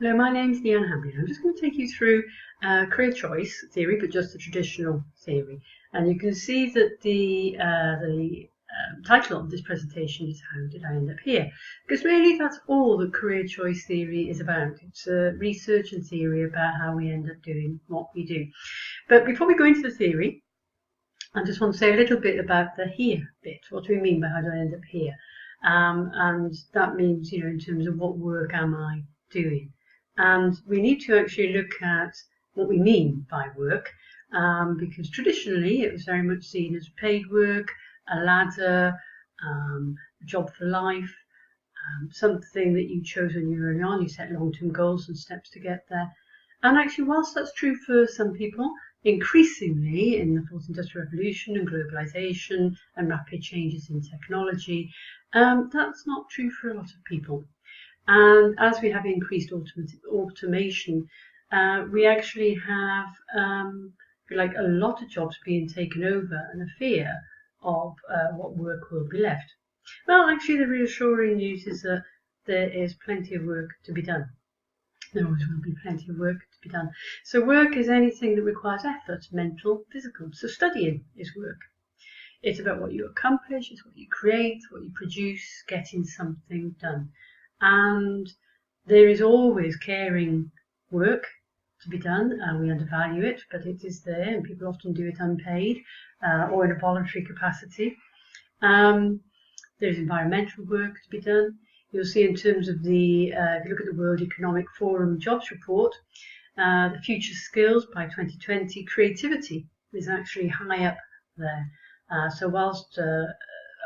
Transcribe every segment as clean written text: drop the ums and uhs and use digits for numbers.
Hello, my name's Liane Hambly. I'm just going to take you through career choice theory, but just the traditional theory. And you can see that the title of this presentation is How Did I End Up Here? Because really that's all that career choice theory is about. It's research and theory about how we end up doing what we do. But before we go into the theory, I just want to say a little bit about the here bit. What do we mean by how do I end up here? And that means, in terms of what work am I doing? And we need to actually look at what we mean by work, because traditionally it was very much seen as paid work, a ladder, a job for life, something that you chose when you were early on. You set long-term goals and steps to get there. And actually, whilst that's true for some people, increasingly in the fourth industrial revolution and globalization and rapid changes in technology, that's not true for a lot of people. And as we have increased automation, we actually have a lot of jobs being taken over and a fear of what work will be left. Well, actually the reassuring news is that there is plenty of work to be done. There always will be plenty of work to be done. So work is anything that requires effort, mental, physical. So studying is work. It's about what you accomplish, it's what you create, what you produce, getting something done. And there is always caring work to be done, and we undervalue it, but it is there, and people often do it unpaid or in a voluntary capacity. There's environmental work to be done. You'll see in terms of the, if you look at the World Economic Forum jobs report, the future skills by 2020, creativity is actually high up there. So whilst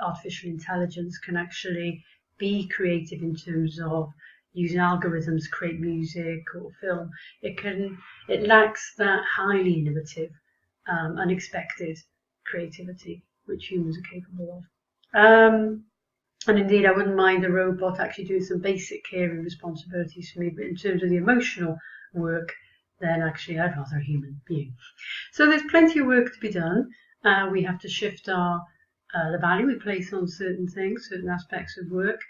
artificial intelligence can actually be creative in terms of using algorithms to create music or film, it lacks that highly innovative, unexpected creativity which humans are capable of. And indeed, I wouldn't mind a robot actually doing some basic caring responsibilities for me, but in terms of the emotional work, then actually I'd rather a human being. So there's plenty of work to be done. We have to shift the value we place on certain things, certain aspects of work.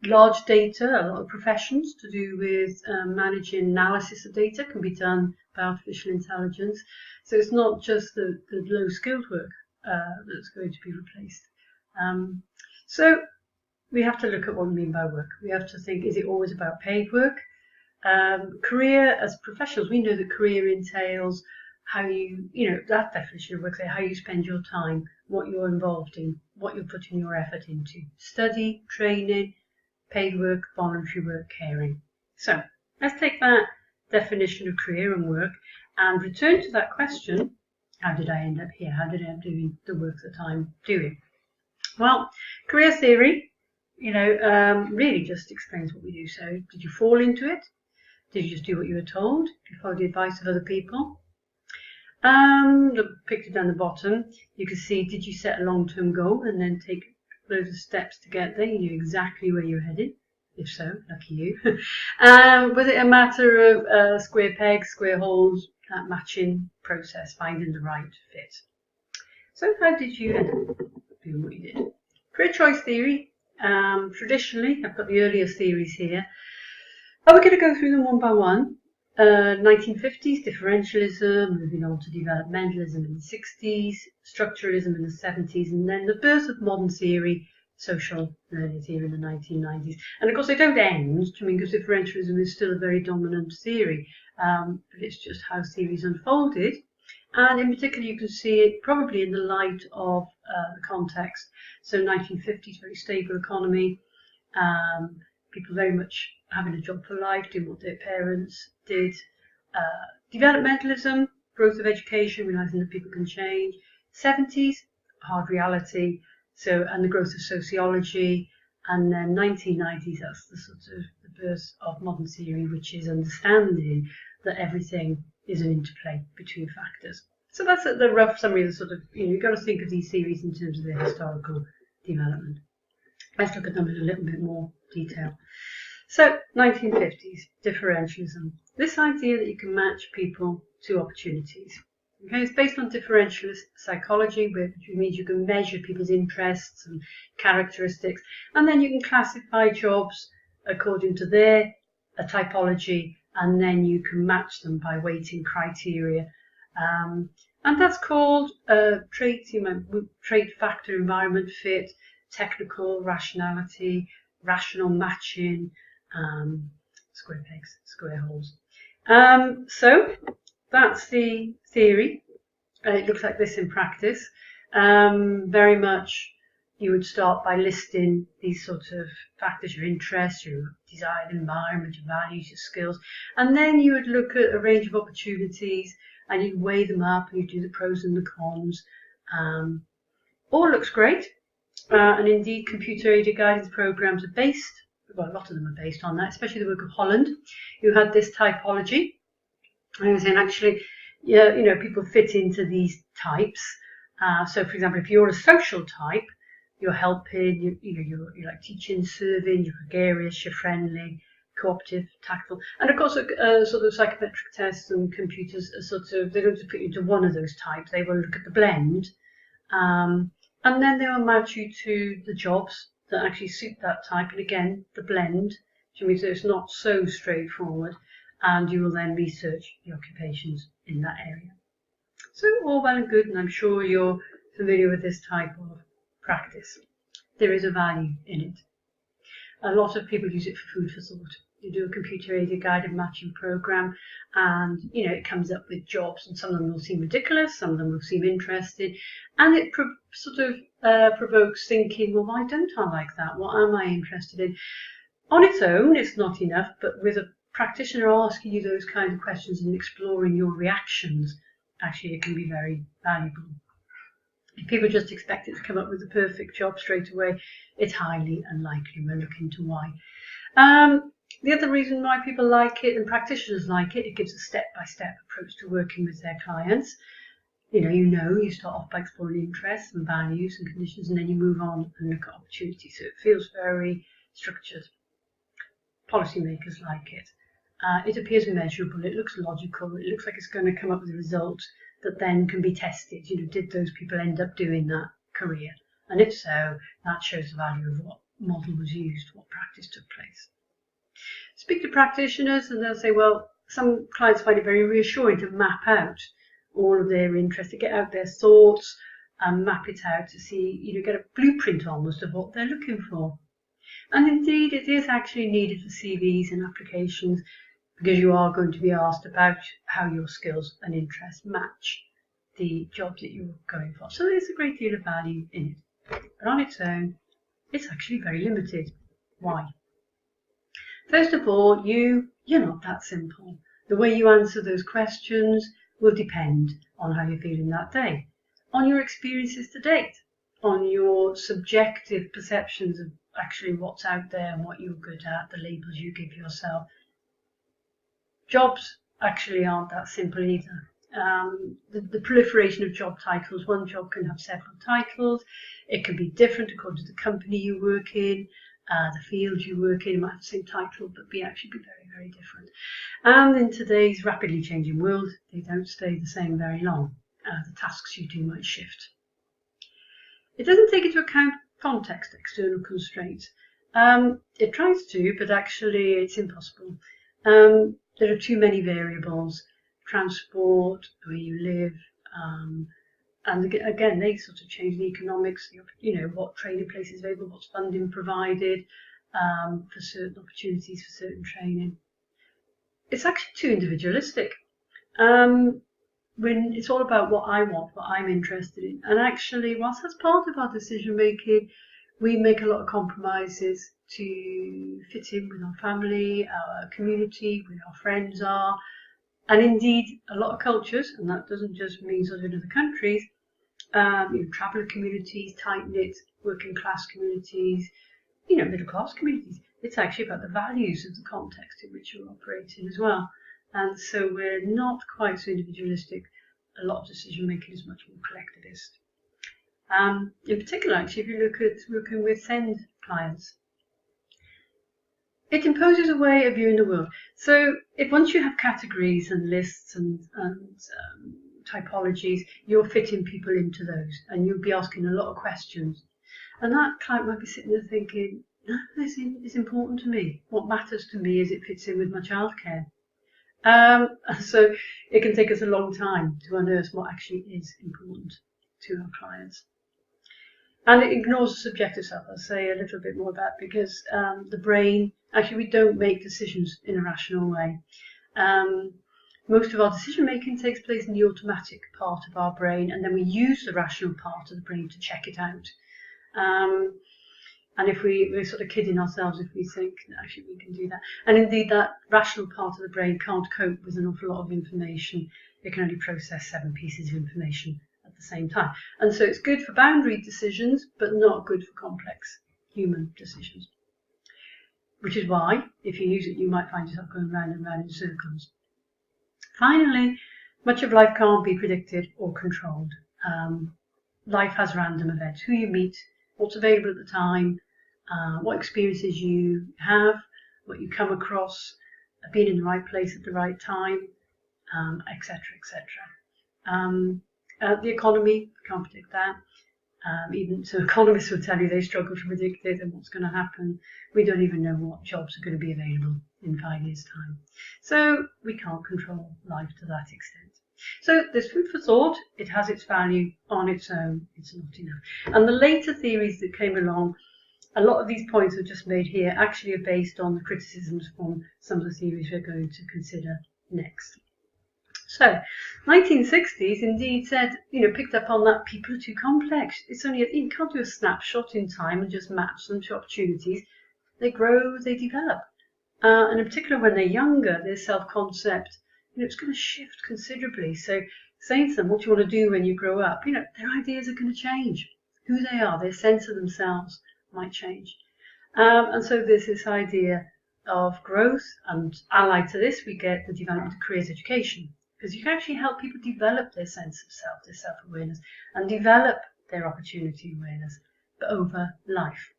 Large data, a lot of professions to do with managing analysis of data can be done by artificial intelligence. So it's not just the low-skilled work that's going to be replaced. So we have to look at what we mean by work. We have to think, is it always about paid work? Career, as professionals, we know that career entails how that definition of work, how you spend your time, what you're involved in, what you're putting your effort into. Study, training, paid work, voluntary work, caring. So let's take that definition of career and work and return to that question, how did I end up here? How did I end up doing the work that I'm doing? Well, career theory, really just explains what we do. So did you fall into it? Did you just do what you were told? Did you follow the advice of other people? Look, picture down the bottom, you can see, did you set a long-term goal and then take loads of steps to get there? You knew exactly where you're headed. If so, lucky you. Was it a matter of square pegs, square holes, that matching process, finding the right fit? So how did you end up doing what you did? Career choice theory, traditionally, I've got the earlier theories here. We're going to go through them one by one. 1950s, differentialism, moving on to developmentalism in the 60s, structuralism in the 70s, and then the birth of modern theory, social learning theory in the 1990s. And of course they don't end, because differentialism is still a very dominant theory, but it's just how theories unfolded. And in particular you can see it probably in the light of the context. So 1950s, very stable economy, people very much having a job for life, doing what their parents did. Developmentalism, growth of education, realising that people can change. 70s, hard reality, and the growth of sociology. And then 1990s, that's the sort of the birth of modern theory, which is understanding that everything is an interplay between factors. So that's the rough summary of the sort of, you've got to think of these theories in terms of their historical development. Let's look at them in a little bit more detail. So, 1950s, differentialism. This idea that you can match people to opportunities. Okay, it's based on differentialist psychology, which means you can measure people's interests and characteristics, and then you can classify jobs according to their typology and then you can match them by weighting criteria. And that's called trait factor, environment fit, technical, rationality, rational matching, square pegs, square holes. So that's the theory. It looks like this in practice. Very much you would start by listing these sort of factors, your interests, your desired environment, your values, your skills, and then you would look at a range of opportunities and you weigh them up and you do the pros and the cons. All looks great, and indeed computer-aided guidance programs are based, well, a lot of them are based on that, especially the work of Holland, who had this typology. I was saying actually, yeah, you know, people fit into these types. So, for example, if you're a social type, you're helping, you're like teaching, serving, you're gregarious, you're friendly, cooperative, tactful. And of course, sort of psychometric tests and computers are sort of, they don't just put you into one of those types, they will look at the blend. And then they will match you to the jobs that actually suit that type. And again, the blend, which means that it's not so straightforward. And you will then research the occupations in that area. So all well and good, and I'm sure you're familiar with this type of practice. There is a value in it. A lot of people use it for food for thought. You do a computer-aided guided matching program, and it comes up with jobs, and some of them will seem ridiculous, some of them will seem interesting, and it provokes thinking. Well, why don't I like that? What am I interested in? On its own, it's not enough, but with a practitioner asking you those kind of questions and exploring your reactions, actually it can be very valuable. If people just expect it to come up with the perfect job straight away, it's highly unlikely. We'll look into why. The other reason why people like it and practitioners like it, it gives a step-by-step approach to working with their clients. You start off by exploring interests and values and conditions, and then you move on and look at opportunities. So it feels very structured. Policymakers like it. It appears measurable, it looks logical, it looks like it's going to come up with a result that then can be tested. Did those people end up doing that career? And if so, that shows the value of what model was used, what practice took place. Speak to practitioners and they'll say, well, some clients find it very reassuring to map out all of their interests, to get out their thoughts and map it out to see, get a blueprint almost of what they're looking for. And indeed, it is actually needed for CVs and applications, because you are going to be asked about how your skills and interests match the job that you're going for. So there's a great deal of value in it. But on its own, it's actually very limited. Why? First of all, you're not that simple. The way you answer those questions will depend on how you're feeling that day, on your experiences to date, on your subjective perceptions of actually what's out there and what you're good at, the labels you give yourself. Jobs actually aren't that simple either. The proliferation of job titles, one job can have several titles. It can be different according to the company you work in, the field you work in. It might have the same title, but actually be very, very different. And in today's rapidly changing world, they don't stay the same very long. The tasks you do might shift. It doesn't take into account context, external constraints. It tries to, but actually it's impossible. There are too many variables: transport, where you live, and again, they sort of change the economics, what training places is available, what's funding provided for certain opportunities, for certain training. It's actually too individualistic. When it's all about what I want, what I'm interested in. And actually, whilst that's part of our decision making, we make a lot of compromises to fit in with our family, our community, where our friends are. And indeed, a lot of cultures, and that doesn't just mean sort of in other countries, traveller communities, tight-knit working class communities, middle class communities. It's actually about the values of the context in which you're operating as well. And so we're not quite so individualistic. A lot of decision making is much more collectivist. In particular, actually, if you look at working with SEND clients, it imposes a way of viewing the world. So once you have categories and lists and typologies, you're fitting people into those, and you'll be asking a lot of questions. And that client might be sitting there thinking, this is important to me. What matters to me is it fits in with my childcare. So it can take us a long time to unearth what actually is important to our clients. And it ignores the subjective self. I'll say a little bit more about that, because the brain, actually we don't make decisions in a rational way. Most of our decision making takes place in the automatic part of our brain, and then we use the rational part of the brain to check it out. And if we're sort of kidding ourselves if we think actually we can do that. And indeed, that rational part of the brain can't cope with an awful lot of information. It can only process 7 pieces of information at the same time. And so it's good for boundary decisions, but not good for complex human decisions. Which is why, if you use it, you might find yourself going round and round in circles. Finally, much of life can't be predicted or controlled. Life has random events. Who you meet, what's available at the time, what experiences you have, what you come across, being in the right place at the right time, etc., etc. The economy, can't predict that. Even so, economists will tell you they struggle to predict it and what's going to happen. We don't even know what jobs are going to be available in 5 years' time. So we can't control life to that extent. So there's food for thought. It has its value on its own. It's not enough. And the later theories that came along, a lot of these points I've just made here actually are based on the criticisms from some of the theories we're going to consider next. So, 1960s indeed said, picked up on that people are too complex. It's only you can't do a snapshot in time and just match them to opportunities. They grow, they develop. And in particular when they're younger, their self-concept, it's going to shift considerably. So saying to them, what do you want to do when you grow up? Their ideas are going to change. Who they are, their sense of themselves might change. And so there's this idea of growth, and allied to this, we get the development of careers education, because you can actually help people develop their sense of self, their self-awareness, and develop their opportunity awareness over life.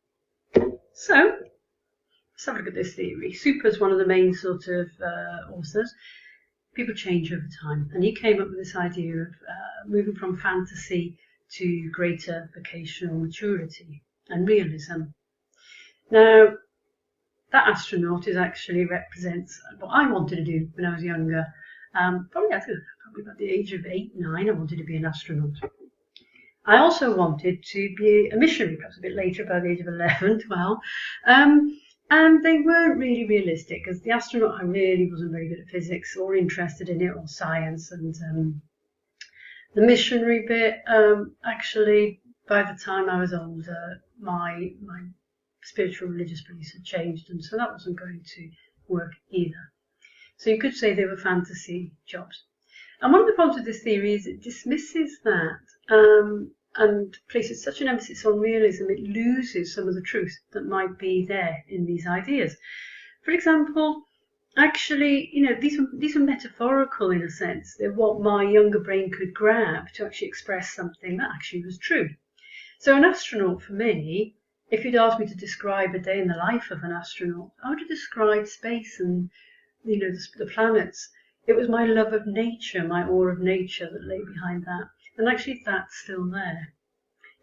So let's have a look at this theory. Super's one of the main sort of authors. People change over time, and he came up with this idea of moving from fantasy to greater vocational maturity and realism. Now, that astronaut actually represents what I wanted to do when I was younger. Probably about the age of 8, 9, I wanted to be an astronaut. I also wanted to be a missionary, perhaps a bit later, about the age of 11, 12. And they weren't really realistic, because the astronaut, I really wasn't very good at physics or interested in it or science. And the missionary bit, actually, by the time I was older, my spiritual religious beliefs had changed, and so that wasn't going to work either. So you could say they were fantasy jobs. And one of the problems with this theory is it dismisses that and places such an emphasis on realism, it loses some of the truth that might be there in these ideas. For example, actually, these are metaphorical in a sense. They're what my younger brain could grab to actually express something that actually was true. So an astronaut, for me, if you'd asked me to describe a day in the life of an astronaut, I would have described space and the planets. It was my love of nature, my awe of nature that lay behind that. And actually that's still there.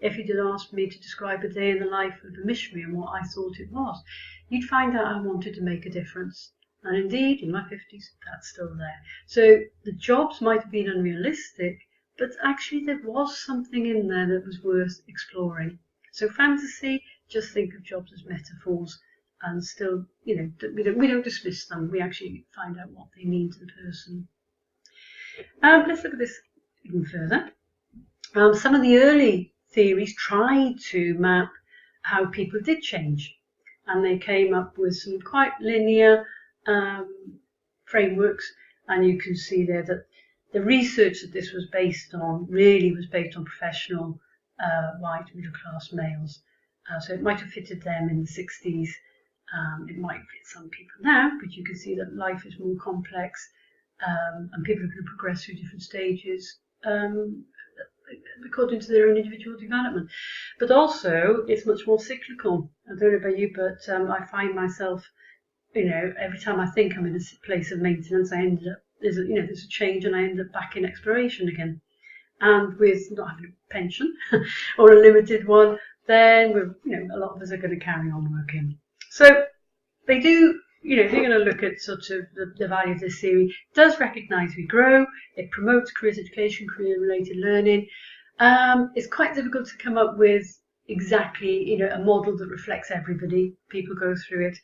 If you did ask me to describe a day in the life of a missionary and what I thought it was, you'd find out I wanted to make a difference. And indeed, in my 50s, that's still there. So the jobs might have been unrealistic, but actually there was something in there that was worth exploring. So fantasy, just think of jobs as metaphors, and still, we don't dismiss them. We actually find out what they mean to the person. Let's look at this even further. Some of the early theories tried to map how people did change, and they came up with some quite linear frameworks, and you can see there that the research that this was based on really was based on professional white middle-class males. So it might have fitted them in the 60s. It might fit some people now, but you can see that life is more complex, and people are going to progress through different stages according to their own individual development. But also, it's much more cyclical. I don't know about you, but I find myself, every time I think I'm in a place of maintenance, I end up there's a change, and I end up back in exploration again. And with not having a pension or a limited one, then a lot of us are going to carry on working. So they do if you're going to look at sort of the value of this theory, it does recognise we grow, it promotes careers education, career-related learning. It's quite difficult to come up with exactly, a model that reflects everybody. People go through it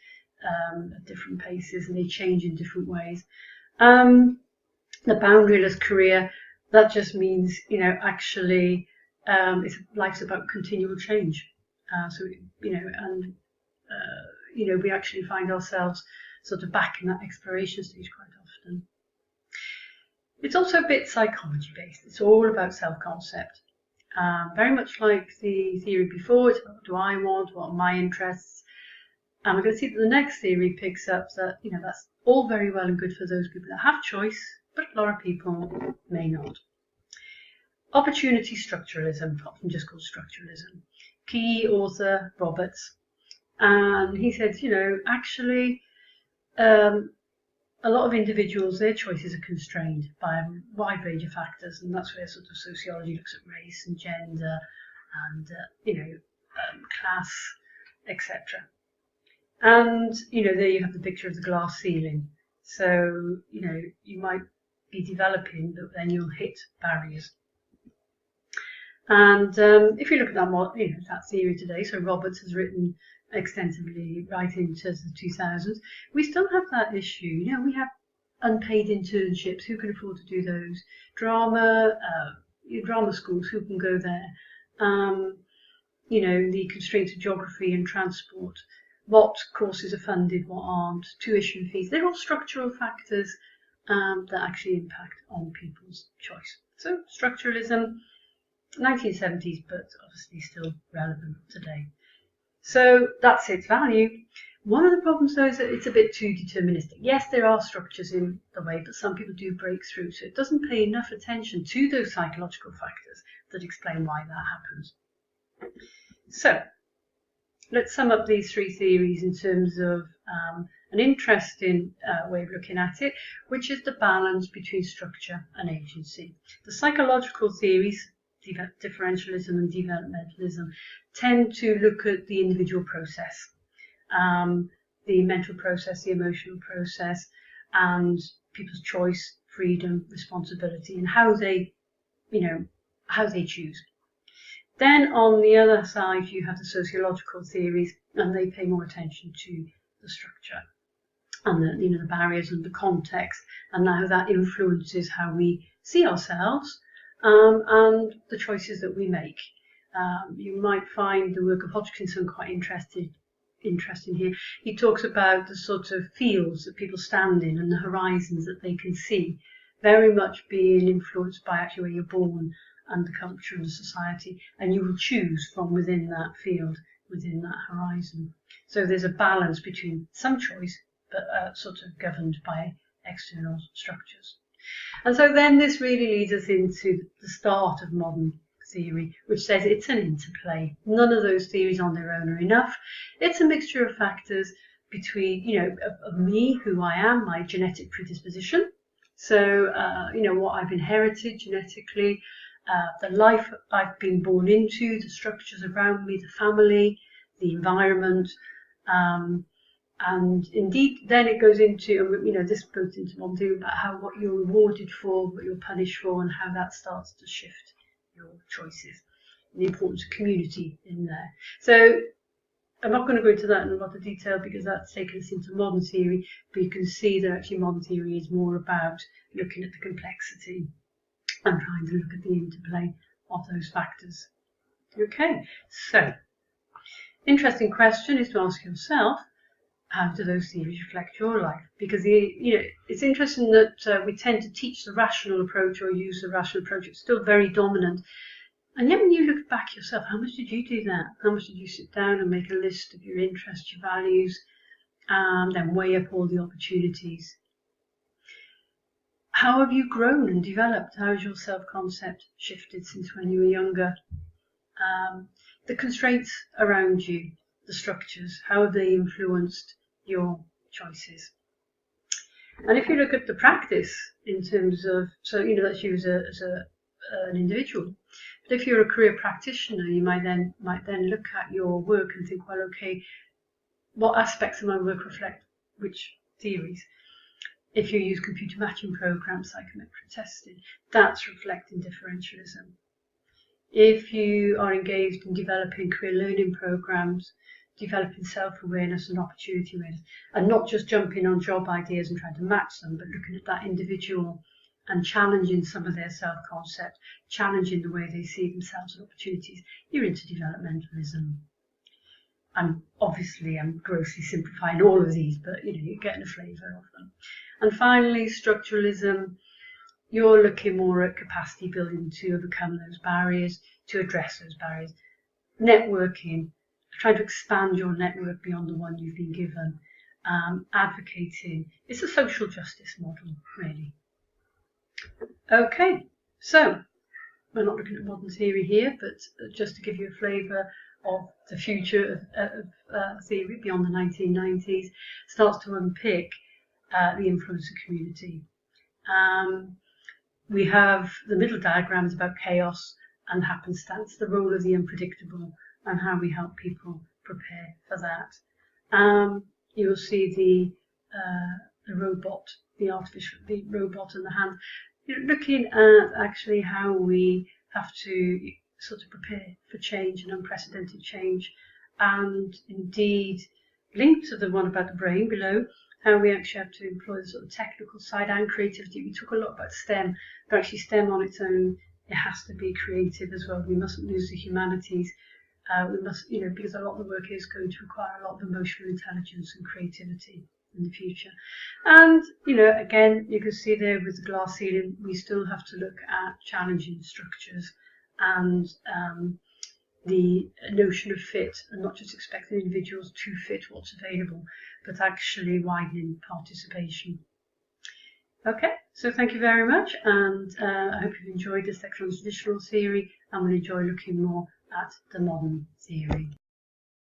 at different paces and they change in different ways. The boundaryless career, that just means, actually, life's about continual change. We actually find ourselves sort of back in that exploration stage quite often. It's also a bit psychology based. It's all about self-concept. Very much like the theory before, it's about what do I want, what are my interests. And we're going to see that the next theory picks up that, that's all very well and good for those people that have choice, but a lot of people may not. Opportunity structuralism, often just called structuralism. Key author Roberts. And he said, actually, a lot of individuals, their choices are constrained by a wide range of factors, and that's where sort of sociology looks at race and gender and, class, etc. And, there you have the picture of the glass ceiling. So, you might be developing, but then you'll hit barriers. And if you look at that theory today, so Roberts has written extensively right into the 2000s, we still have that issue. We have unpaid internships. Who can afford to do those? Drama schools, who can go there? The constraints of geography and transport. What courses are funded, what aren't? Tuition fees. They're all structural factors that actually impact on people's choice. So structuralism, 1970s, but obviously still relevant today. So that's its value. One of the problems, though, is that it's a bit too deterministic. Yes, there are structures in the way, but some people do break through, so it doesn't pay enough attention to those psychological factors that explain why that happens. So let's sum up these three theories in terms of an interesting way of looking at it, which is the balance between structure and agency. The psychological theories, differentialism and developmentalism, tend to look at the individual process, the mental process, the emotional process, and people's choice, freedom, responsibility, and how they choose. Then on the other side, you have the sociological theories, and they pay more attention to the structure and the barriers and the context, and how that influences how we see ourselves and the choices that we make. You might find the work of Hodgkinson quite interesting here. He talks about the sort of fields that people stand in and the horizons that they can see, very much being influenced by actually where you're born and the culture and the society, and you will choose from within that field, within that horizon. So there's a balance between some choice, but sort of governed by external structures. And so then this really leads us into the start of modern theory, which says it's an interplay. None of those theories on their own are enough. It's a mixture of factors between, of me, who I am, my genetic predisposition. So, what I've inherited genetically, the life I've been born into, the structures around me, the family, the environment, and indeed then it goes into, this goes into modern theory about what you're rewarded for, what you're punished for, and how that starts to shift your choices, and the importance of community in there. So I'm not going to go into that in a lot of detail because that's taken us into modern theory, but you can see that actually modern theory is more about looking at the complexity and trying to look at the interplay of those factors. Okay, so interesting question is to ask yourself, how do those theories reflect your life? Because it's interesting that we tend to teach the rational approach or use the rational approach. It's still very dominant. And yet when you look back yourself, how much did you do that? How much did you sit down and make a list of your interests, your values, then weigh up all the opportunities? How have you grown and developed? How has your self-concept shifted since when you were younger? The constraints around you, the structures, how have they influenced your choices? And if you look at the practice in terms of, that's you as an individual. But if you're a career practitioner, you might then look at your work and think, well, okay, what aspects of my work reflect which theories. If you use computer matching programs, psychometric testing, that's reflecting differentialism. If you are engaged in developing career learning programs, developing self-awareness and opportunity awareness, and not just jumping on job ideas and trying to match them, but looking at that individual and challenging some of their self-concept, challenging the way they see themselves and opportunities, you're into developmentalism. Obviously I'm grossly simplifying all of these, but you're getting a flavour of them. And finally, structuralism, you're looking more at capacity building to overcome those barriers, to address those barriers. Networking, trying to expand your network beyond the one you've been given. Advocating, it's a social justice model, really. Okay, so we're not looking at modern theory here, but just to give you a flavour of the future of theory beyond the 1990s, starts to unpick the influence of community. We have the middle diagrams about chaos and happenstance, the role of the unpredictable, and how we help people prepare for that. You'll see the robot, the robot in the hand, looking at actually how we have to sort of prepare for change and unprecedented change, and indeed linked to the one about the brain below, how we actually have to employ the sort of technical side and creativity. We talk a lot about STEM, but actually STEM on its own, it has to be creative as well. We mustn't lose the humanities. We must, because a lot of the work is going to require a lot of emotional intelligence and creativity in the future. And, again, you can see there with the glass ceiling, we still have to look at challenging structures and the notion of fit, and not just expecting individuals to fit what's available, but actually widening participation. Okay, so thank you very much, and I hope you've enjoyed this section on traditional theory, and will enjoy looking more at the modern theory.